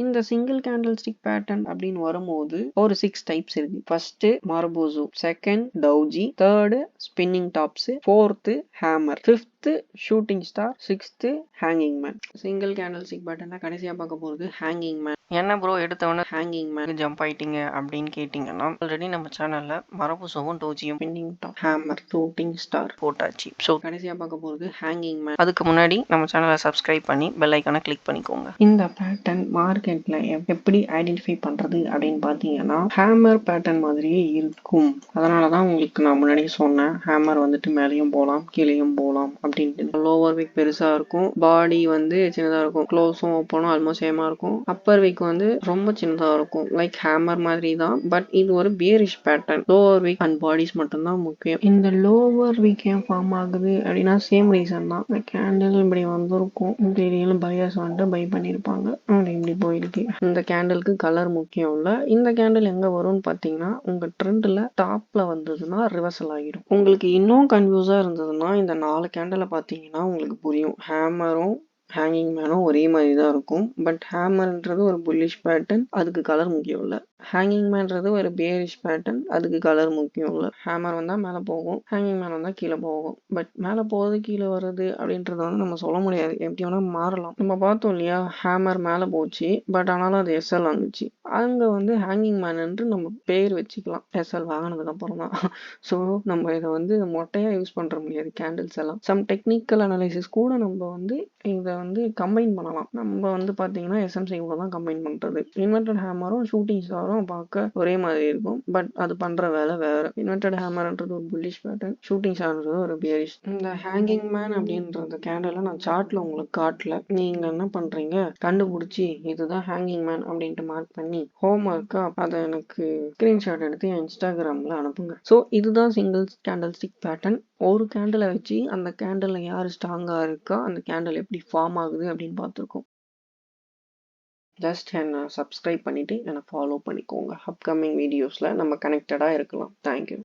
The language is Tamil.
இந்த சிங்கிள் கேண்டில் ஸ்டிக் பேட்டர்ன் அப்படின்னு வரும்போது ஒரு 6 டைப்ஸ் இருக்கு. First marubozu, second doji, third spinning tops, fourth hammer, fifth shooting star, sixth hanging man. Single candlestick பேட்டர்னா கடைசியா பார்க்க போறது ஹேங்கிங் மேன். என்ன ப்ரோ எடுத்தவொடனே ஹேங்கிங் மேன் ஜம்ப் ஆயிட்டீங்க அப்படின்னு கேட்டீங்கன்னா, ஆல்ரெடி நம்ம சேனல்ல மரபுசோவும் டோஜியும் spinning top, hammer, shooting star போட்டாச்சு. ஸோ கடைசியா பார்க்க போறது ஹேங்கிங் மேன். அதுக்கு முன்னாடி நம்ம சேனலை சப்ஸ்கிரைப் பண்ணி பெல் ஐக்கானை கிளிக் பண்ணிக்கோங்க. இந்த பேட்டர்ன் மார்க்கெட்ல எப்படி ஐடென்டிஃபை பண்றது அப்படின்னு பாத்தீங்கன்னா, ஹேமர் பேட்டர்ன் மாதிரியே இருக்கும். அதனாலதான் உங்களுக்கு நான் முன்னாடி சொன்னேன், ஹேமர் வந்துட்டு மேலேயும் போகலாம் கீழேயும் போகலாம் அப்படின்ட்டு. லோவர் வீக் பெருசா இருக்கும், பாடி வந்து சின்னதா இருக்கும், க்ளோஸும் ஓப்பனும் ஆல்மோஸ்ட் சேமா இருக்கும். அப்பர் வீக் வந்து ரொம்ப சின்னதா இருக்கும், லைக் ஹேமர் மாதிரி தான். பட் இது ஒரு bearish pattern. Lower week and bodies மட்டும்தான் முக்கியம். இந்த லோவர் வீக் ஏன் ஃபார்ம் ஆகுது அப்படின்னா சேம் ரீசன் தான். கேண்டில் இப்படி வந்திருக்கும், திடீர்னு பையர்ஸ் வந்துட்டு பை பண்ணிருப்பாங்க, இப்படி போயிருக்கு. இந்த கேண்டிலுக்கு கலர் முக்கியம் இல்ல. இந்த கேண்டில் எங்க வரும்னு பாத்தீங்கன்னா, உங்க ட்ரெண்ட்ல டாப்ல வந்ததுன்னா ரிவர்சல் ஆகிடும். உங்களுக்கு இன்னும் கன்ஃபியூஸா இருந்ததுன்னா இந்த 4 கேண்டில பாத்தீங்கன்னா உங்களுக்கு புரியும். ஹேமரும் ஹேங்கிங் மேனும் ஒரே மாதிரி தான் இருக்கும். பட் ஹேமர்ன்றது ஒரு புல்லிஷ் பேட்டர்ன், அதுக்கு கலர் முக்கியம் இல்லை. ஹேங்கிங் மேன்றது ஒரு பேரிஷ் பேட்டர்ன், அதுக்கு கலர் முக்கியம் இல்லை. ஹேமர் வந்தால் மேலே போகும், ஹேங்கிங் மேன் வந்தால் கீழே போகும். பட் மேலே போகுது கீழே வருது அப்படின்றத வந்து நம்ம சொல்ல முடியாது, எப்படி வேணால் மாறலாம். நம்ம பார்த்தோம் இல்லையா, ஹேமர் மேலே போச்சு பட் ஆனாலும் அது எஸ்எல் வந்துச்சு. அங்கே வந்து ஹேங்கிங் மேன் என்று நம்ம பேர் வச்சுக்கலாம், எஸ்எல் வாங்கினதுக்கு அப்புறம் தான். ஸோ நம்ம இதை வந்து மொட்டையாக யூஸ் பண்ணுற முடியாது கேண்டில்ஸ் எல்லாம். சம் டெக்னிக்கல் அனாலிசிஸ் கூட நம்ம வந்து இதை வந்து கம்பைன் பண்ணலாம். நம்ம வந்து பார்த்தீங்கன்னா எஸ்எம்சி கூட தான் கம்பைன் பண்ணுறது. இன்வெர்டட் ஹேமரும் ஷூட்டிங் ஸ்டாரும் பார்க்க ஒரே மாதிரி இருக்கும், பட் அது பண்ணுற வேலை வேறு. இன்வெர்டட் ஹேமர்ன்றது ஒரு புல்லிஷ் பேட்டர்ன், ஷூட்டிங் ஸ்டார்ன்றது ஒரு பியரிஷ். இந்த ஹேங்கிங் மேன் அப்படின்றது கேண்டில் நான் சார்ட்ல உங்களுக்கு காட்டல. நீங்கள் என்ன பண்ணுறீங்க, கண்டுபிடிச்சி இதுதான் ஹேங்கிங் மேன் அப்படின்ட்டு மார்க் பண்ணி ஹோம் ஒர்க்கா அதை எனக்கு ஸ்க்ரீன்ஷாட் எடுத்து என் இன்ஸ்டாகிராமில் அனுப்புங்க. ஸோ இதுதான் சிங்கிள் கேண்டில் ஸ்டிக் பேட்டர்ன். ஒரு கேண்டிலை வச்சு அந்த கேண்டில் யார் ஸ்ட்ராங்காக இருக்கா, அந்த கேண்டில் எப்படி ஃபார்ம் ஆகுது அப்படின்னு பார்த்துருக்கோம். ஜஸ்ட் என்னை சப்ஸ்கிரைப் பண்ணிவிட்டு என்னை ஃபாலோ பண்ணிக்கோங்க. அப்கமிங் வீடியோஸில் நம்ம கனெக்டடாக இருக்கலாம். தேங்க்யூ.